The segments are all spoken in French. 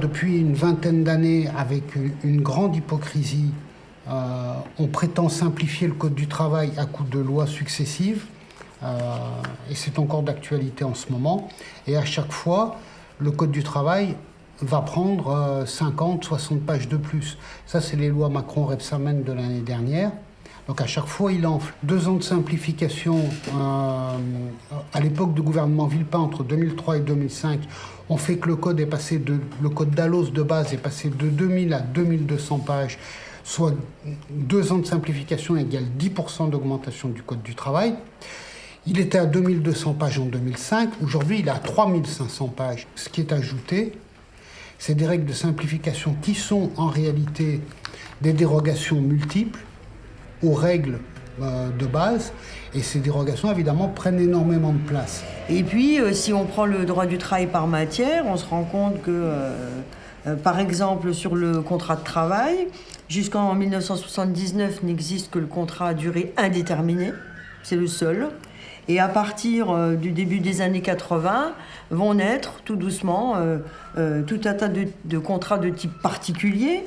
Depuis une vingtaine d'années, avec une grande hypocrisie, on prétend simplifier le Code du travail à coup de lois successives. Et c'est encore d'actualité en ce moment. Et à chaque fois, le Code du travail va prendre 50, 60 pages de plus. Ça, c'est les lois Macron-Rebsamen de l'année dernière. Donc à chaque fois, il enfle. 2 ans de simplification. À l'époque du gouvernement Villepin, entre 2003 et 2005, on fait que le code d'Allos de base est passé de 2000 à 2200 pages, soit 2 ans de simplification égale 10% d'augmentation du Code du travail. Il était à 2200 pages en 2005, aujourd'hui il est à 3500 pages. Ce qui est ajouté, c'est des règles de simplification qui sont en réalité des dérogations multiples aux règles de base, et ces dérogations évidemment prennent énormément de place. Et puis si on prend le droit du travail par matière, on se rend compte que par exemple sur le contrat de travail, jusqu'en 1979 n'existe que le contrat à durée indéterminée, c'est le seul. Et à partir du début des années 80, vont naître tout doucement tout un tas de contrats de type particulier.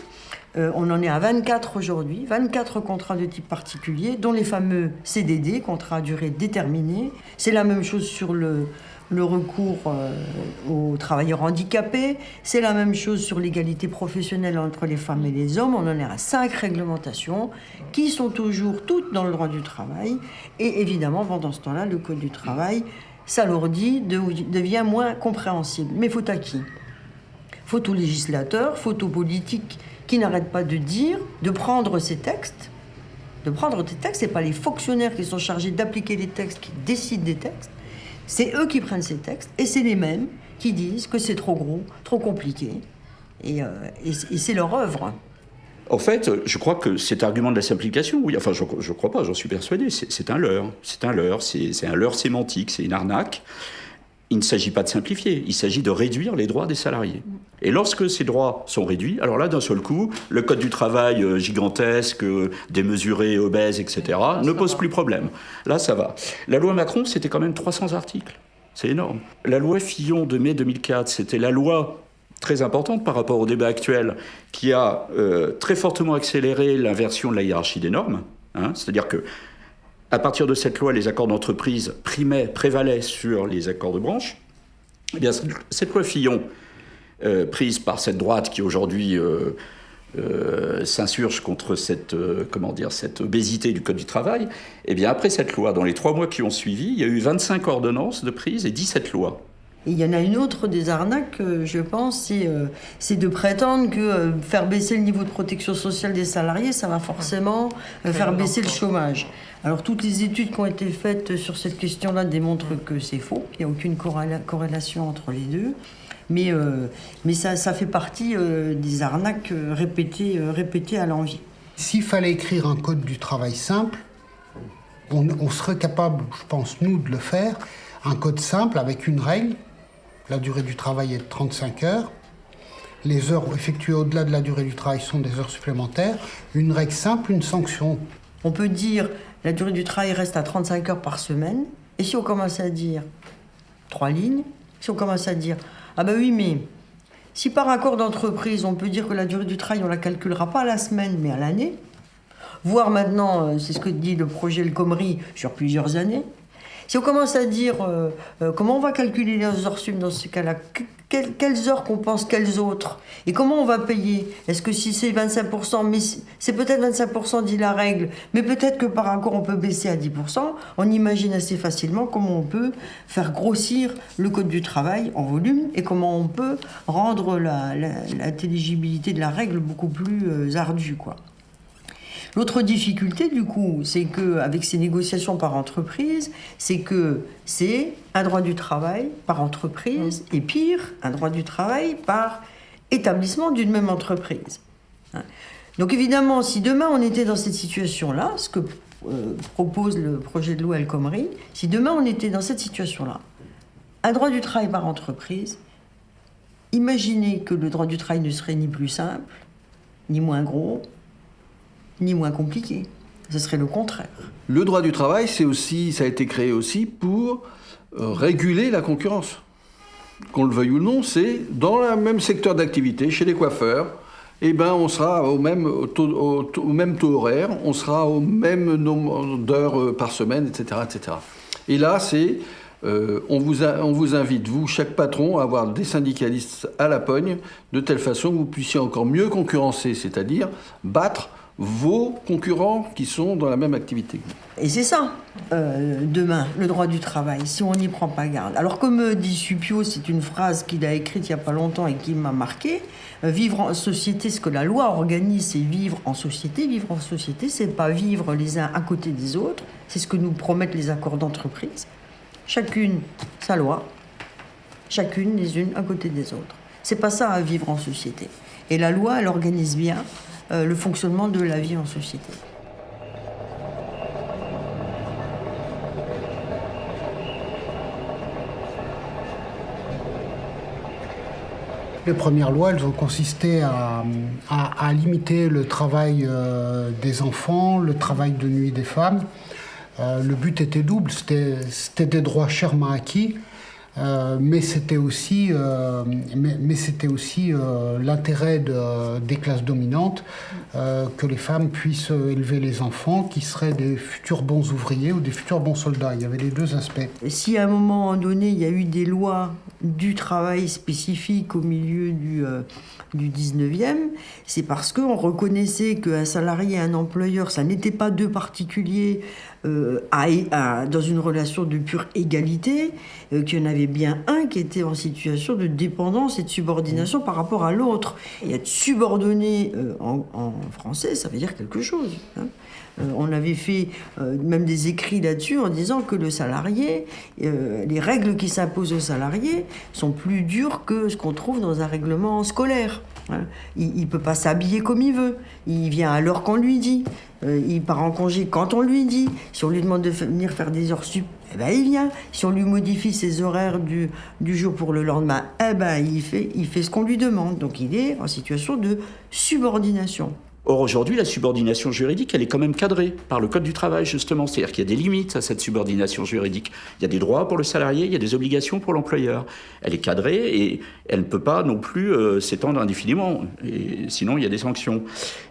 On en est à 24 aujourd'hui, 24 contrats de type particulier, dont les fameux CDD, contrats à durée déterminée. C'est la même chose sur le recours aux travailleurs handicapés. C'est la même chose sur l'égalité professionnelle entre les femmes et les hommes. On en est à 5 réglementations qui sont toujours toutes dans le droit du travail. Et évidemment, pendant ce temps-là, le Code du travail s'alourdit, devient moins compréhensible. Mais faut à qui ? Faut aux législateurs, faut aux politiques qui n'arrêtent pas de dire, de prendre ces textes. De prendre des textes, ce n'est pas les fonctionnaires qui sont chargés d'appliquer les textes qui décident des textes. C'est eux qui prennent ces textes, et c'est les mêmes qui disent que c'est trop gros, trop compliqué, et c'est leur œuvre. En fait, je crois que cet argument de la simplification, oui, enfin, je crois pas, j'en suis persuadé, c'est un leurre. C'est un leurre sémantique, c'est une arnaque. Il ne s'agit pas de simplifier, il s'agit de réduire les droits des salariés. Et lorsque ces droits sont réduits, alors là, d'un seul coup, le Code du travail gigantesque, démesuré, obèse, etc., ne pose plus problème. Là, ça va. La loi Macron, c'était quand même 300 articles. C'est énorme. La loi Fillon de mai 2004, c'était la loi très importante par rapport au débat actuel, qui a très fortement accéléré l'inversion de la hiérarchie des normes. C'est-à-dire que à partir de cette loi, les accords d'entreprise prévalaient sur les accords de branche. Eh bien, cette loi Fillon, prise par cette droite qui aujourd'hui s'insurge contre cette obésité du Code du travail, eh bien, après cette loi, dans les 3 mois qui ont suivi, il y a eu 25 ordonnances de prise et 17 lois. Et il y en a une autre des arnaques, je pense, c'est de prétendre que faire baisser le niveau de protection sociale des salariés, ça va forcément faire baisser le chômage. Alors toutes les études qui ont été faites sur cette question-là démontrent que c'est faux, qu'il n'y a aucune corrélation entre les deux. Mais ça fait partie des arnaques répétées à l'envi. S'il fallait écrire un code du travail simple, on serait capable, je pense, nous, de le faire. Un code simple avec une règle. La durée du travail est de 35 heures. Les heures effectuées au-delà de la durée du travail sont des heures supplémentaires. Une règle simple, une sanction. On peut dire la durée du travail reste à 35 heures par semaine. Et si on commence à dire 3 lignes, si on commence à dire ah ben oui, mais si par accord d'entreprise on peut dire que la durée du travail on la calculera pas à la semaine mais à l'année, voire maintenant, c'est ce que dit le projet El Khomri sur plusieurs années. Si on commence à dire comment on va calculer les heures sup dans ce cas-là, quelles heures compense quelles autres, et comment on va payer. Est-ce que si c'est 25%, mais c'est peut-être 25% dit la règle, mais peut-être que par accord on peut baisser à 10%, on imagine assez facilement comment on peut faire grossir le Code du travail en volume et comment on peut rendre l'intelligibilité de la règle beaucoup plus ardue, quoi. L'autre difficulté, du coup, c'est qu'avec ces négociations par entreprise, c'est que c'est un droit du travail par entreprise et pire, un droit du travail par établissement d'une même entreprise. Donc évidemment, si demain on était dans cette situation-là, ce que propose le projet de loi El Khomri, si demain on était dans cette situation-là, un droit du travail par entreprise, imaginez que le droit du travail ne serait ni plus simple, ni moins gros, ni moins compliqué. Ce serait le contraire. Le droit du travail, ça a été créé aussi pour réguler la concurrence. qu'on le veuille ou non, c'est dans le même secteur d'activité, chez les coiffeurs, on sera au même taux horaire, on sera au même nombre d'heures par semaine, etc., etc. Et là, on vous invite, vous, chaque patron, à avoir des syndicalistes à la pogne, de telle façon que vous puissiez encore mieux concurrencer, c'est-à-dire battre vos concurrents qui sont dans la même activité. Et c'est ça, demain, le droit du travail, si on n'y prend pas garde. Alors comme dit Suppiot, c'est une phrase qu'il a écrite il n'y a pas longtemps et qui m'a marqué, vivre en société, ce que la loi organise, c'est vivre en société. Vivre en société, c'est pas vivre les uns à côté des autres, c'est ce que nous promettent les accords d'entreprise. Chacune sa loi, chacune les unes à côté des autres. C'est pas ça à vivre en société. Et la loi, elle organise bien le fonctionnement de la vie en société. Les premières lois, elles ont consisté à limiter le travail des enfants, le travail de nuit des femmes. Le but était double, c'était des droits chèrement acquis, mais c'était aussi l'intérêt des classes dominantes que les femmes puissent élever les enfants qui seraient des futurs bons ouvriers ou des futurs bons soldats. Il y avait les deux aspects. Si à un moment donné, il y a eu des lois du travail spécifique au milieu du 19e, c'est parce qu'on reconnaissait qu'un salarié et un employeur, ça n'était pas deux particuliers dans une relation de pure égalité, qu'il y en avait bien un qui était en situation de dépendance et de subordination par rapport à l'autre. Et être subordonné en français, ça veut dire quelque chose, hein. On avait fait même des écrits là-dessus en disant que le salarié, les règles qui s'imposent aux salariés sont plus dures que ce qu'on trouve dans un règlement scolaire. Il ne peut pas s'habiller comme il veut. Il vient à l'heure qu'on lui dit. Il part en congé quand on lui dit. Si on lui demande de venir faire des heures sup, il vient. Si on lui modifie ses horaires du jour pour le lendemain, il fait ce qu'on lui demande. Donc il est en situation de subordination. Or, aujourd'hui, la subordination juridique, elle est quand même cadrée par le Code du travail, justement. C'est-à-dire qu'il y a des limites à cette subordination juridique. Il y a des droits pour le salarié, il y a des obligations pour l'employeur. Elle est cadrée et elle ne peut pas non plus s'étendre indéfiniment. Et sinon, il y a des sanctions.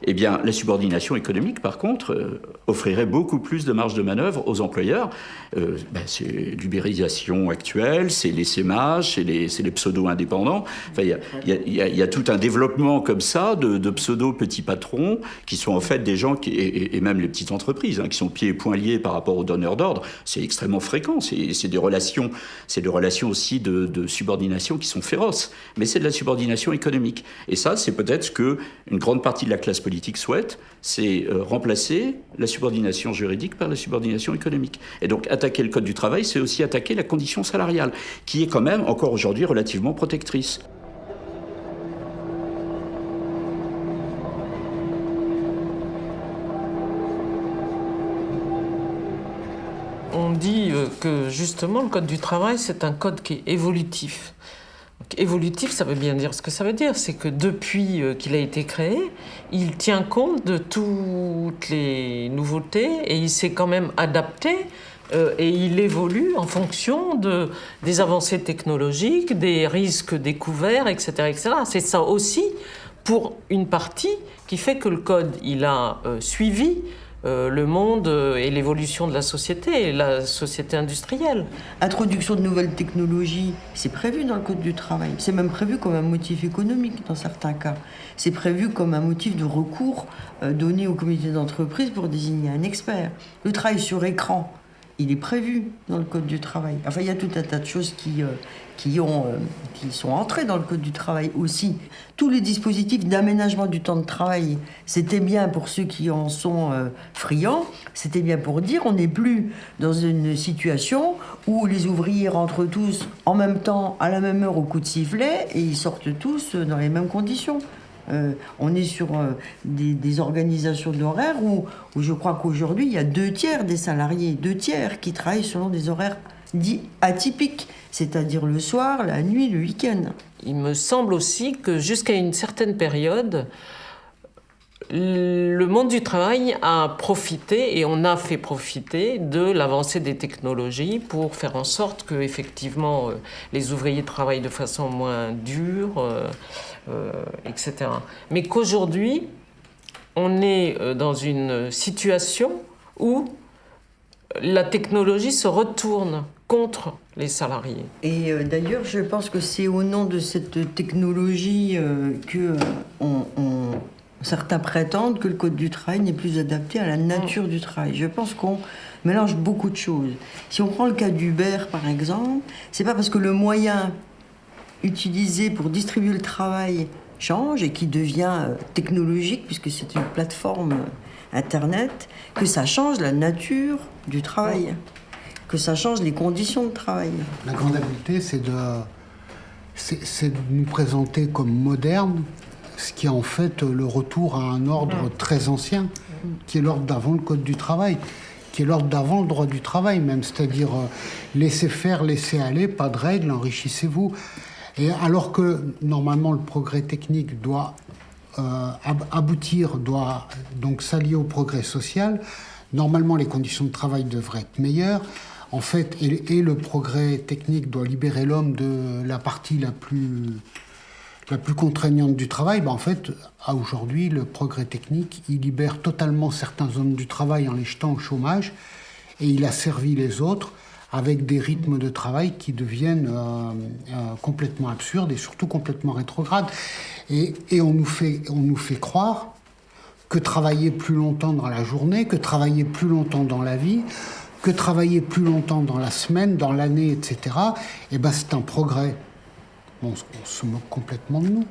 Eh bien, la subordination économique, par contre, offrirait beaucoup plus de marge de manœuvre aux employeurs. C'est l'ubérisation actuelle, c'est l'essaimage, c'est les pseudo-indépendants. Enfin, il y a tout un développement comme ça de pseudo-petits patrons qui sont en fait des gens, et même les petites entreprises, qui sont pieds et poings liés par rapport aux donneurs d'ordre. C'est extrêmement fréquent. C'est des relations aussi de subordination qui sont féroces. Mais c'est de la subordination économique. Et ça, c'est peut-être ce qu'une grande partie de la classe politique souhaite, c'est remplacer la subordination juridique par la subordination économique. Et donc, attaquer le Code du travail, c'est aussi attaquer la condition salariale, qui est quand même, encore aujourd'hui, relativement protectrice. On dit que justement le Code du travail, c'est un code qui est évolutif. Donc, évolutif, ça veut bien dire ce que ça veut dire. C'est que depuis qu'il a été créé, il tient compte de toutes les nouveautés et il s'est quand même adapté et il évolue en fonction des avancées technologiques, des risques découverts, etc., etc. C'est ça aussi, pour une partie, qui fait que le code, il a suivi le monde et l'évolution de la société industrielle. Introduction de nouvelles technologies, c'est prévu dans le Code du travail. C'est même prévu comme un motif économique dans certains cas. C'est prévu comme un motif de recours donné au comité d'entreprise pour désigner un expert. Le travail sur écran, il est prévu dans le Code du travail. Enfin, il y a tout un tas de choses qui sont entrées dans le Code du travail aussi. Tous les dispositifs d'aménagement du temps de travail, c'était bien pour ceux qui en sont friands, c'était bien pour dire on n'est plus dans une situation où les ouvriers rentrent tous en même temps, à la même heure au coup de sifflet, et ils sortent tous dans les mêmes conditions. On est sur des organisations d'horaires où je crois qu'aujourd'hui, il y a 2/3 des salariés, 2/3 qui travaillent selon des horaires dits atypiques, c'est-à-dire le soir, la nuit, le week-end. Il me semble aussi que jusqu'à une certaine période, le monde du travail a profité, et on a fait profiter de l'avancée des technologies pour faire en sorte que, effectivement, les ouvriers travaillent de façon moins dure, etc. Mais qu'aujourd'hui, on est dans une situation où la technologie se retourne contre les salariés. Et d'ailleurs, je pense que c'est au nom de cette technologie que certains prétendent que le Code du travail n'est plus adapté à la nature du travail. Je pense qu'on mélange beaucoup de choses. Si on prend le cas d'Uber, par exemple, c'est pas parce que le moyen utilisé pour distribuer le travail change et qui devient technologique, puisque c'est une plateforme Internet, que ça change la nature du travail, que ça change les conditions de travail. La grande habileté, c'est de nous présenter comme moderne, ce qui est en fait le retour à un ordre très ancien, qui est l'ordre d'avant le Code du travail, qui est l'ordre d'avant le droit du travail même, c'est-à-dire laissez faire, laissez aller, pas de règles, enrichissez-vous. Et alors que normalement le progrès technique doit aboutir, doit donc s'allier au progrès social, normalement les conditions de travail devraient être meilleures. En fait, et le progrès technique doit libérer l'homme de la partie la plus contraignante du travail. En fait, à aujourd'hui, le progrès technique, il libère totalement certains hommes du travail en les jetant au chômage, et il asservit les autres avec des rythmes de travail qui deviennent complètement absurdes et surtout complètement rétrogrades. Et on nous fait croire que travailler plus longtemps dans la journée, que travailler plus longtemps dans la vie, que travailler plus longtemps dans la semaine, dans l'année, etc., c'est un progrès. On se moque complètement de nous.